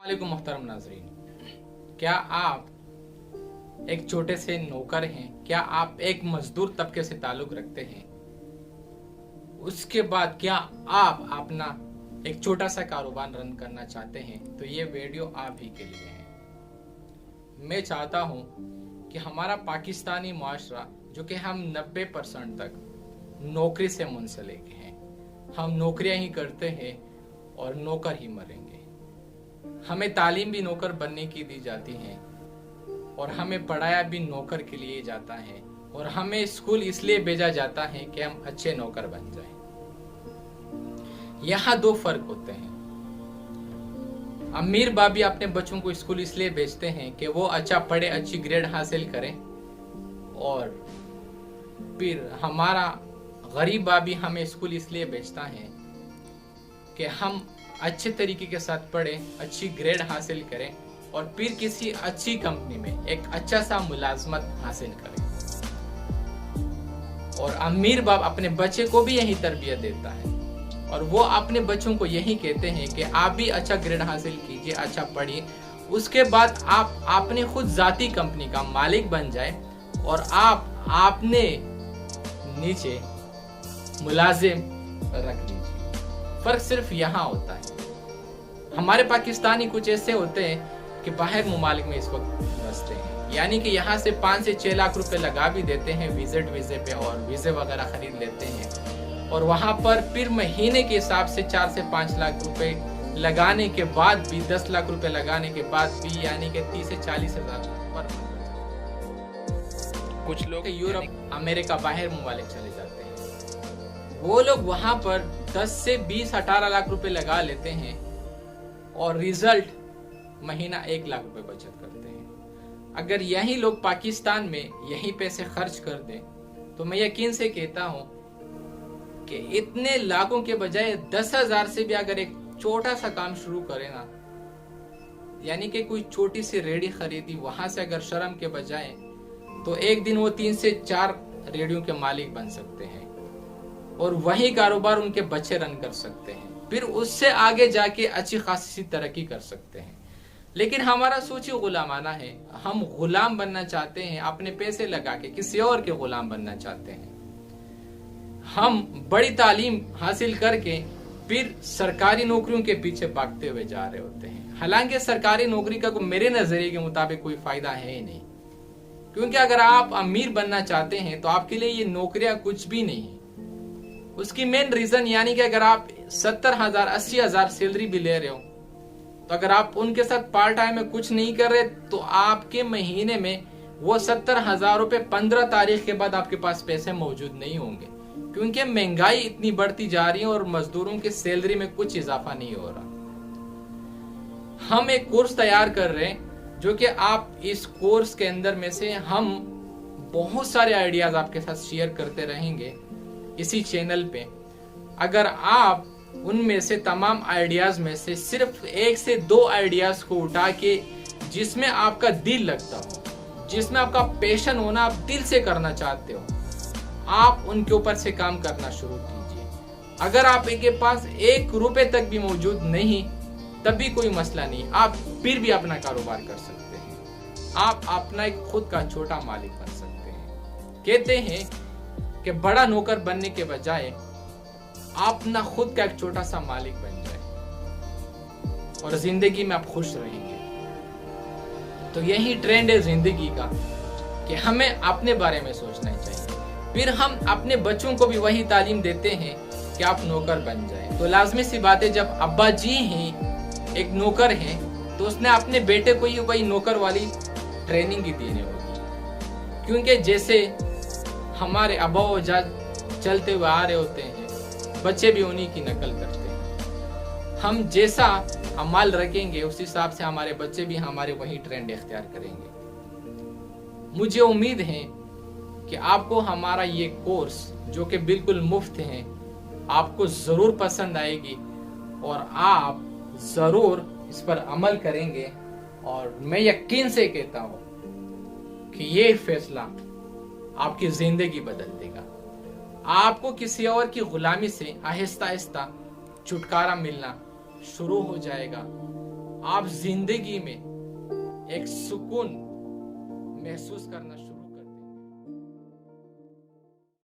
वालेकुम मोहतरम नाजरीन, क्या आप एक छोटे से नौकर हैं? क्या आप एक मजदूर तबके से ताल्लुक रखते हैं? उसके बाद क्या आप अपना एक छोटा सा कारोबार रन करना चाहते हैं? तो ये वीडियो आप ही के लिए है। मैं चाहता हूँ कि हमारा पाकिस्तानी माशरा, जो कि हम 90% तक नौकरी से मुंसलिक हैं, हम नौकरियां ही करते हैं और नौकर ही मरेंगे। हमें तालीम भी नौकर बनने की दी जाती है और हमें पढ़ाया भी नौकर के लिए जाता है और हमें स्कूल इसलिए भेजा जाता है कि हम अच्छे नौकर बन जाएं। यहाँ दो फर्क होते हैं। अमीर बाप भी अपने बच्चों को स्कूल इसलिए भेजते हैं कि वो अच्छा पढ़े, अच्छी ग्रेड हासिल करें, और फिर हमारा गरीब बाप भी हमें स्कूल इसलिए भेजता है कि हम अच्छे तरीके के साथ पढ़ें, अच्छी ग्रेड हासिल करें और फिर किसी अच्छी कंपनी में एक अच्छा सा मुलाजमत हासिल करें। और अमीर बाप अपने बच्चे को भी यही तरबियत देता है और वो अपने बच्चों को यही कहते हैं कि आप भी अच्छा ग्रेड हासिल कीजिए, अच्छा पढ़िए, उसके बाद आप अपने खुद जाती कंपनी का मालिक बन जाए और आप अपने नीचे मुलाजिम रख लीजिए। फर्क सिर्फ यहाँ होता है। हमारे पाकिस्तानी कुछ ऐसे होते हैं कि बाहर मुमालिक में इस वक्त बसते हैं, यानी कि यहाँ से 5 से 6 लाख रुपए लगा भी देते हैं विजिट वीजे पे और वीजे वगैरह खरीद लेते हैं, और वहां पर फिर महीने के हिसाब से 4 से 5 लाख रुपए लगाने के बाद भी, 10 लाख रुपए लगाने के बाद भी, यानी कि 30 से 40 हजार पर मंथ। कुछ लोग यूरोप, अमेरिका, बाहर मुमालिक चले जाते हैं। वो लोग वहां पर 10 से 20, 18 लाख रुपए लगा लेते हैं और रिजल्ट महीना 1 लाख रुपए बचत करते हैं। अगर यही लोग पाकिस्तान में यही पैसे खर्च कर दें तो मैं यकीन से कहता हूं कि इतने लाखों के बजाय 10,000 से भी अगर एक छोटा सा काम शुरू करें ना, यानी कि कोई छोटी सी रेडी खरीदी, वहां से अगर शर्म के बजाय, तो एक दिन वो 3 से 4 रेडियो के मालिक बन सकते हैं और वही कारोबार उनके बच्चे रन कर सकते हैं, फिर उससे आगे जाके अच्छी खासी तरक्की कर सकते हैं। लेकिन हमारा सोच ही गुलामाना है। हम गुलाम बनना चाहते हैं, अपने पैसे लगा के किसी और के गुलाम बनना चाहते हैं। हम बड़ी तालीम हासिल करके फिर सरकारी नौकरियों के पीछे भागते हुए जा रहे होते हैं। हालांकि सरकारी नौकरी का मेरे नजरिए के मुताबिक कोई फायदा है ही नहीं, क्योंकि अगर आप अमीर बनना चाहते हैं तो आपके लिए ये नौकरियां कुछ भी नहीं है। उसकी मेन रीजन, यानी कि अगर आप 70,000, 80,000 सैलरी भी ले रहे हो, तो अगर आप उनके साथ पार्ट टाइम में कुछ नहीं कर रहे तो आपके महीने में वो 70,000 रुपए 15 तारीख के बाद आपके पास पैसे मौजूद नहीं होंगे, क्योंकि महंगाई इतनी बढ़ती जा रही है और मजदूरों की सैलरी में कुछ इजाफा नहीं हो रहा। हम एक कोर्स तैयार कर रहे हैं, जो कि आप इस कोर्स के अंदर में से हम बहुत सारे आइडियाज आपके साथ शेयर करते रहेंगे इसी चैनल पे। अगर आप उनमें से तमाम आइडियाज में से सिर्फ 1 से 2 आइडियाज को उठा के, जिसमें आपका दिल लगता हो, जिसमें आपका पैशन होना, आप दिल से करना चाहते हो, आप उनके ऊपर से काम करना शुरू कीजिए। अगर आपके पास 1 रुपए तक भी मौजूद नहीं, तब भी कोई मसला नहीं, आप फिर भी अपना कारोबार कर सकते हैं। आप अपना एक खुद का छोटा मालिक बन सकते हैं। कहते हैं कि बड़ा नौकर बनने के बजाय आप अपना खुद का एक छोटा सा मालिक बन जाए और जिंदगी में आप खुश रहेंगे। तो यही ट्रेंड है जिंदगी का कि हमें अपने बारे में सोचना चाहिए। फिर हम अपने बच्चों को भी वही तालीम देते हैं कि आप नौकर बन जाए। तो लाजमी सी बात है, जब अब्बा जी ही एक नौकर हैं तो उसने अपने बेटे को ही वही नौकर वाली ट्रेनिंग ही देनी होगी, क्योंकि जैसे हमारे अब्बा चलते हुए आ रहे होते हैं, बच्चे भी उन्हीं की नकल करते हैं। हम जैसा अमाल रखेंगे उस हिसाब से हमारे बच्चे भी हमारे वही ट्रेंड इख्तियार करेंगे। मुझे उम्मीद है कि आपको हमारा ये कोर्स, जो कि बिल्कुल मुफ्त है, आपको जरूर पसंद आएगी और आप जरूर इस पर अमल करेंगे। और मैं यकीन से कहता हूं कि ये फैसला आपकी जिंदगी बदल देगा। आपको किसी और की गुलामी से आहिस्ता आहिस्ता छुटकारा मिलना शुरू हो जाएगा आप जिंदगी में एक सुकून महसूस करना शुरू